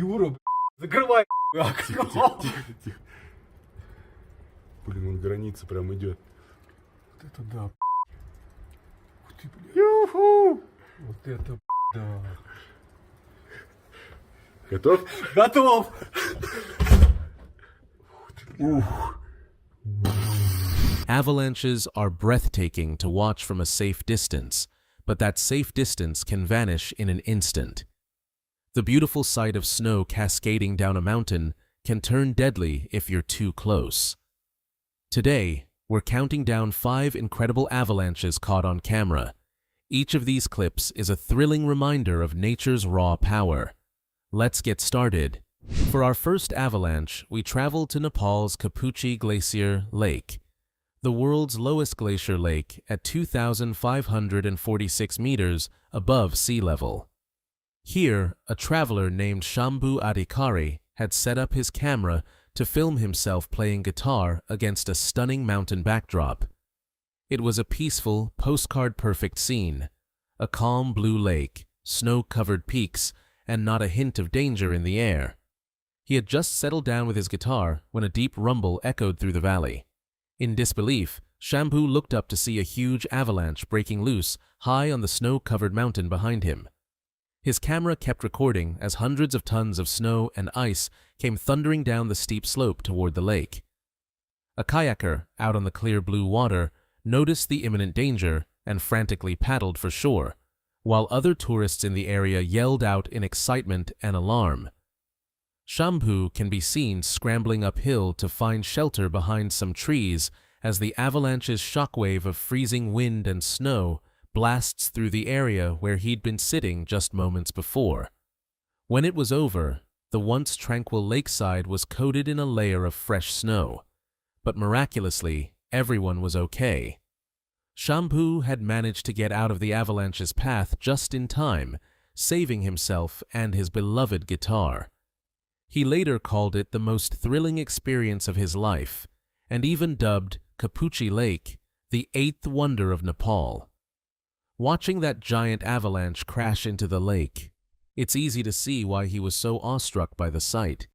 Юра, закрывай. Тихо, тихо, тихо, тихо. Блин, он граница прям идет. Вот это да. Ух ты, блядь. Юху! Вот это да. Готов? Готов. Avalanches are breathtaking to watch from a safe distance, but that safe distance can vanish in an instant. The beautiful sight of snow cascading down a mountain can turn deadly if you're too close. Today, we're counting down 5 incredible avalanches caught on camera. Each of these clips is a thrilling reminder of nature's raw power. Let's get started. For our first avalanche, we traveled to Nepal's Kapuche Glacier Lake, the world's lowest glacier lake at 2,546 meters above sea level. Here, a traveler named Shambhu Adhikari had set up his camera to film himself playing guitar against a stunning mountain backdrop. It was a peaceful, postcard-perfect scene, a calm blue lake, snow-covered peaks, and not a hint of danger in the air. He had just settled down with his guitar when a deep rumble echoed through the valley. In disbelief, Shambhu looked up to see a huge avalanche breaking loose high on the snow-covered mountain behind him. His camera kept recording as hundreds of tons of snow and ice came thundering down the steep slope toward the lake. A kayaker, out on the clear blue water, noticed the imminent danger and frantically paddled for shore, while other tourists in the area yelled out in excitement and alarm. Shambhu can be seen scrambling uphill to find shelter behind some trees as the avalanche's shockwave of freezing wind and snow blasts through the area where he'd been sitting just moments before. When it was over, the once tranquil lakeside was coated in a layer of fresh snow, but miraculously, everyone was okay. Shambhu had managed to get out of the avalanche's path just in time, saving himself and his beloved guitar. He later called it the most thrilling experience of his life, and even dubbed Kapuche Lake the 8th wonder of Nepal. Watching that giant avalanche crash into the lake, it's easy to see why he was so awestruck by the sight.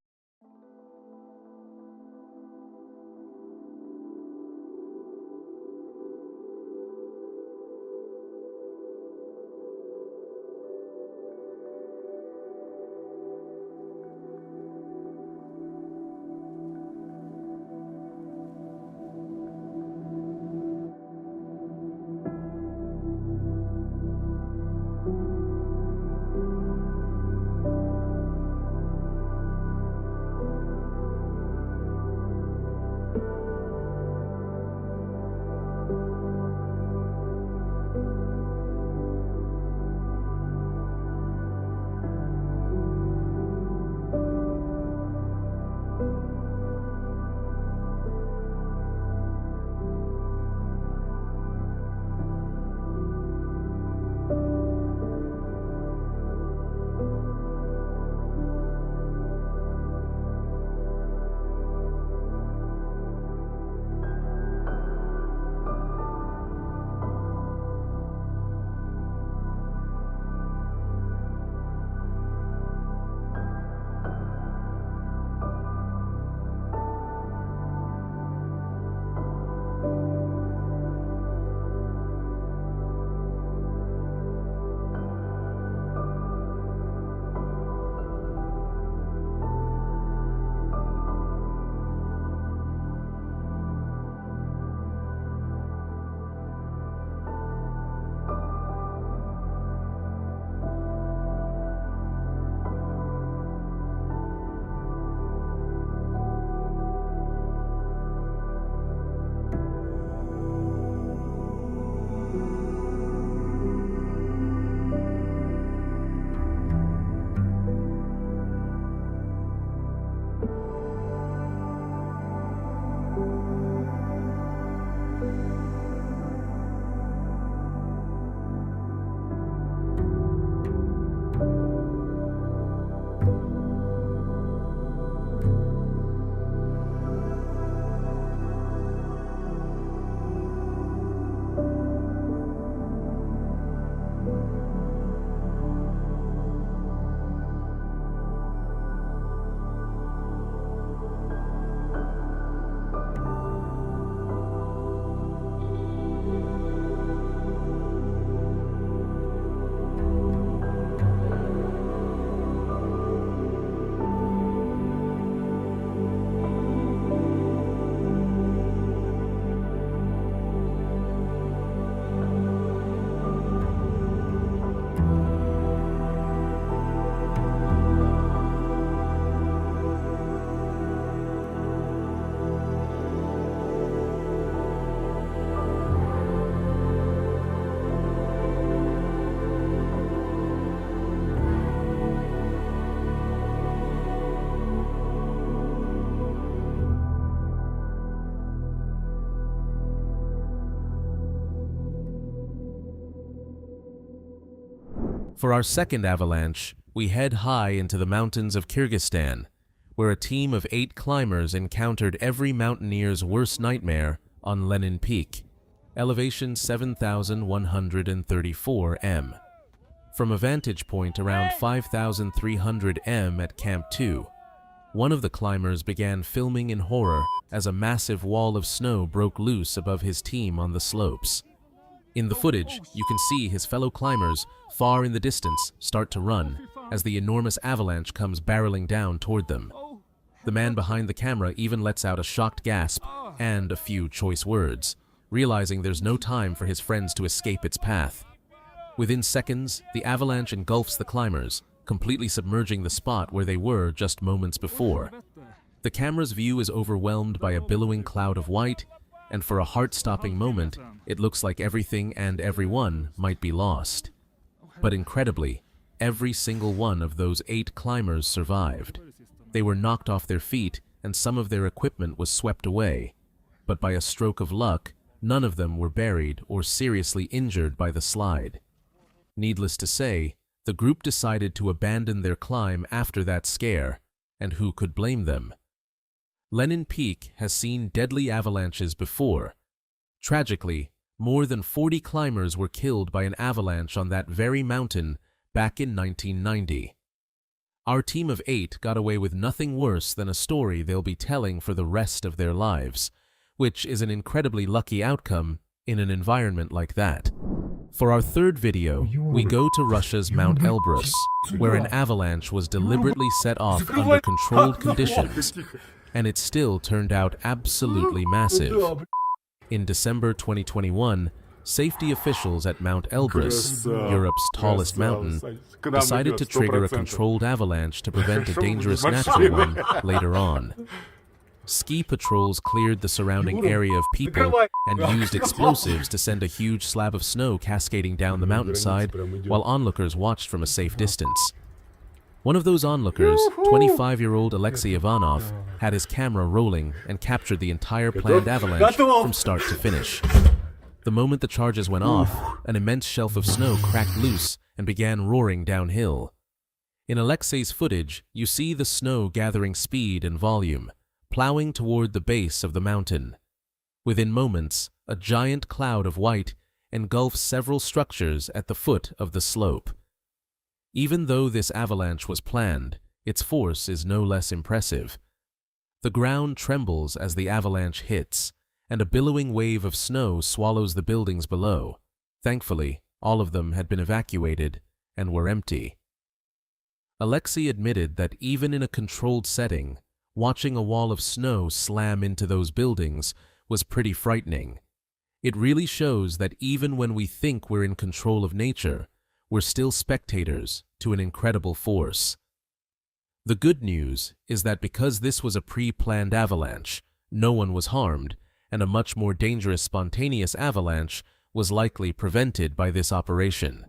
For our second avalanche, we head high into the mountains of Kyrgyzstan, where a team of 8 climbers encountered every mountaineer's worst nightmare on Lenin Peak, elevation 7,134 m. From a vantage point around 5,300 m at Camp 2, one of the climbers began filming in horror as a massive wall of snow broke loose above his team on the slopes. In the footage, you can see his fellow climbers, far in the distance, start to run as the enormous avalanche comes barreling down toward them. The man behind the camera even lets out a shocked gasp and a few choice words, realizing there's no time for his friends to escape its path. Within seconds, the avalanche engulfs the climbers, completely submerging the spot where they were just moments before. The camera's view is overwhelmed by a billowing cloud of white, and for a heart-stopping moment, it looks like everything and everyone might be lost. But incredibly, every single one of those 8 climbers survived. They were knocked off their feet, and some of their equipment was swept away. But by a stroke of luck, none of them were buried or seriously injured by the slide. Needless to say, the group decided to abandon their climb after that scare, and who could blame them? Lenin Peak has seen deadly avalanches before. Tragically, more than 40 climbers were killed by an avalanche on that very mountain back in 1990. Our team of 8 got away with nothing worse than a story they'll be telling for the rest of their lives, which is an incredibly lucky outcome in an environment like that. For our third video, we go to Russia's Mount Elbrus, where an avalanche was deliberately set off under controlled conditions, and it still turned out absolutely massive. In December 2021, safety officials at Mount Elbrus, Europe's tallest mountain, decided to trigger a controlled avalanche to prevent a dangerous natural one later on. Ski patrols cleared the surrounding area of people and used explosives to send a huge slab of snow cascading down the mountainside, while onlookers watched from a safe distance. One of those onlookers, 25-year-old Alexei Ivanov, had his camera rolling and captured the entire planned avalanche from start to finish. The moment the charges went off, an immense shelf of snow cracked loose and began roaring downhill. In Alexei's footage, you see the snow gathering speed and volume, plowing toward the base of the mountain. Within moments, a giant cloud of white engulfs several structures at the foot of the slope. Even though this avalanche was planned, its force is no less impressive. The ground trembles as the avalanche hits, and a billowing wave of snow swallows the buildings below. Thankfully, all of them had been evacuated and were empty. Alexei admitted that even in a controlled setting, watching a wall of snow slam into those buildings was pretty frightening. It really shows that even when we think we're in control of nature, we're still spectators to an incredible force. The good news is that because this was a pre-planned avalanche, no one was harmed, and a much more dangerous spontaneous avalanche was likely prevented by this operation.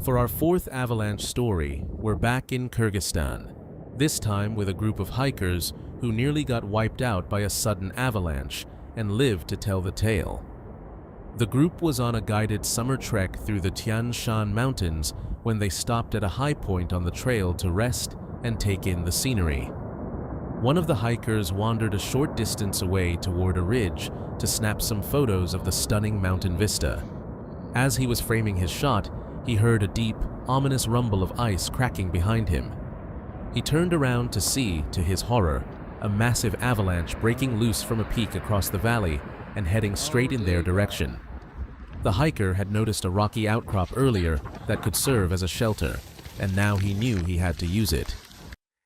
For our fourth avalanche story, we're back in Kyrgyzstan, this time with a group of hikers who nearly got wiped out by a sudden avalanche and lived to tell the tale. The group was on a guided summer trek through the Tian Shan Mountains when they stopped at a high point on the trail to rest and take in the scenery. One of the hikers wandered a short distance away toward a ridge to snap some photos of the stunning mountain vista. As he was framing his shot, he heard a deep, ominous rumble of ice cracking behind him. He turned around to see, to his horror, a massive avalanche breaking loose from a peak across the valley and heading straight in their direction. The hiker had noticed a rocky outcrop earlier that could serve as a shelter, and now he knew he had to use it.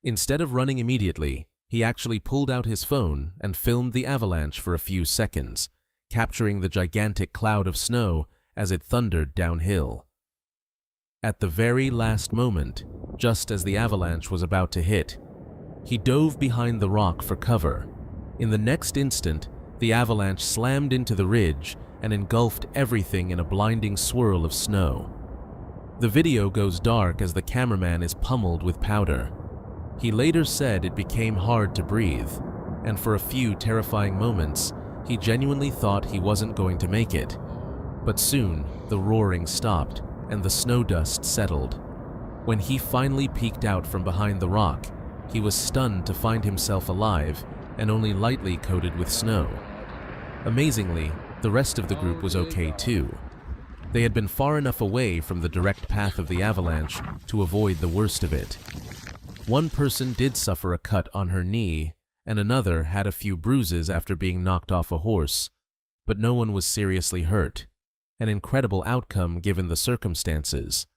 Instead of running immediately, he actually pulled out his phone and filmed the avalanche for a few seconds, capturing the gigantic cloud of snow as it thundered downhill. At the very last moment, just as the avalanche was about to hit, he dove behind the rock for cover. In the next instant, the avalanche slammed into the ridge and engulfed everything in a blinding swirl of snow. The video goes dark as the cameraman is pummeled with powder. He later said it became hard to breathe, and for a few terrifying moments, he genuinely thought he wasn't going to make it. But soon, the roaring stopped, and the snow dust settled, When he finally peeked out from behind the rock, he was stunned to find himself alive and only lightly coated with snow. Amazingly, the rest of the group was okay too. They had been far enough away from the direct path of the avalanche to avoid the worst of it. One person did suffer a cut on her knee, and another had a few bruises after being knocked off a horse, but no one was seriously hurt, an incredible outcome given the circumstances.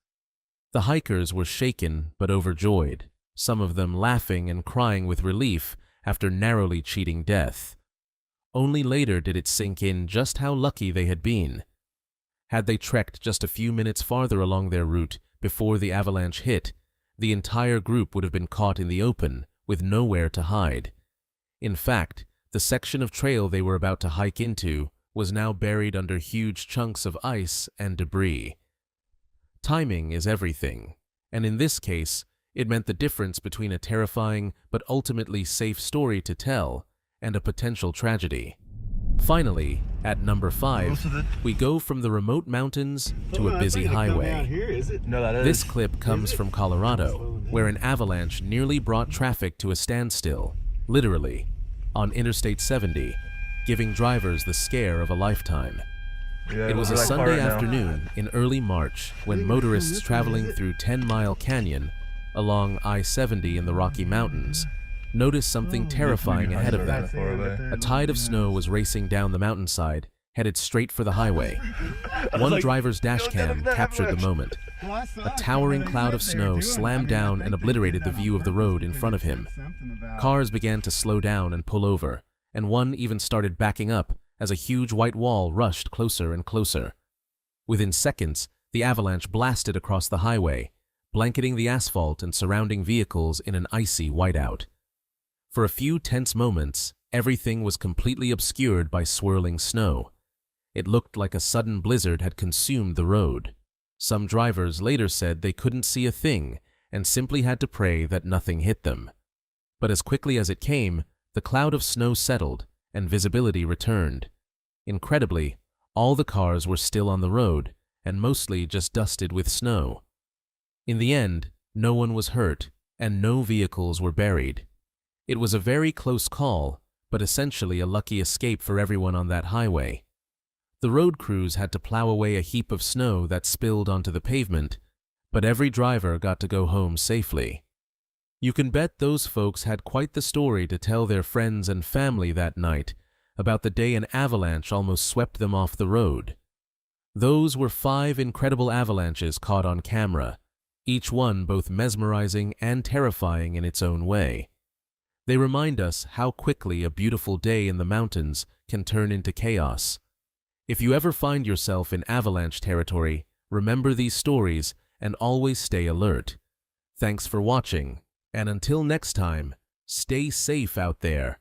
The hikers were shaken but overjoyed, some of them laughing and crying with relief after narrowly cheating death. Only later did it sink in just how lucky they had been. Had they trekked just a few minutes farther along their route before the avalanche hit, the entire group would have been caught in the open, with nowhere to hide. In fact, the section of trail they were about to hike into was now buried under huge chunks of ice and debris. Timing is everything, and in this case, it meant the difference between a terrifying but ultimately safe story to tell and a potential tragedy. Finally, at number 5, we go from the remote mountains to a busy highway. This clip comes from Colorado, where an avalanche nearly brought traffic to a standstill, literally, on Interstate 70, giving drivers the scare of a lifetime. It was a Sunday afternoon in early March when motorists traveling through 10 Mile Canyon along I-70 in the Rocky Mountains noticed something terrifying ahead of them. A tide of snow was racing down the mountainside, headed straight for the highway. One driver's dash cam captured the moment. A towering cloud of snow slammed down and obliterated the view of the road in front of him. Cars began to slow down and pull over, and one even started backing up as a huge white wall rushed closer and closer. Within seconds, the avalanche blasted across the highway, blanketing the asphalt and surrounding vehicles in an icy whiteout. For a few tense moments, everything was completely obscured by swirling snow. It looked like a sudden blizzard had consumed the road. Some drivers later said they couldn't see a thing and simply had to pray that nothing hit them. But as quickly as it came, the cloud of snow settled and visibility returned. Incredibly, all the cars were still on the road and mostly just dusted with snow. In the end, no one was hurt and no vehicles were buried. It was a very close call, but essentially a lucky escape for everyone on that highway. The road crews had to plow away a heap of snow that spilled onto the pavement, but every driver got to go home safely. You can bet those folks had quite the story to tell their friends and family that night about the day an avalanche almost swept them off the road. Those were 5 incredible avalanches caught on camera, each one both mesmerizing and terrifying in its own way. They remind us how quickly a beautiful day in the mountains can turn into chaos. If you ever find yourself in avalanche territory, remember these stories and always stay alert. Thanks for watching, and until next time, stay safe out there.